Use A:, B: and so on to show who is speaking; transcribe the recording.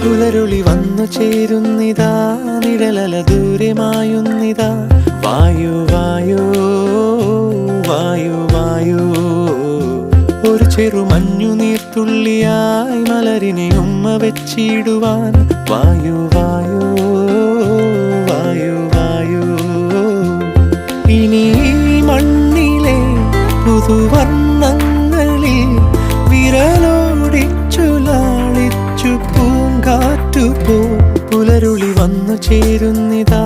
A: പുലരുളി വന്നു ചേരുന്നിതാ, നിഴലല ദൂരെ മായുന്നിതാ. വായു വായു വായു വായു, ഒരു ചെറു മഞ്ഞുനീർത്തുള്ളിയായി മലരിനെ ഉമ്മ വെച്ചിടുവാൻ. വായു വായു വായു വായു, ഇനി മണ്ണിലെ പുതുവർണ്ണങ്ങളിൽ വിരലോടിച്ചു ലാളിച്ചു പൂങ്കാറ്റുപോ. പുലരുളി വന്നു ചേരുന്നിതാ,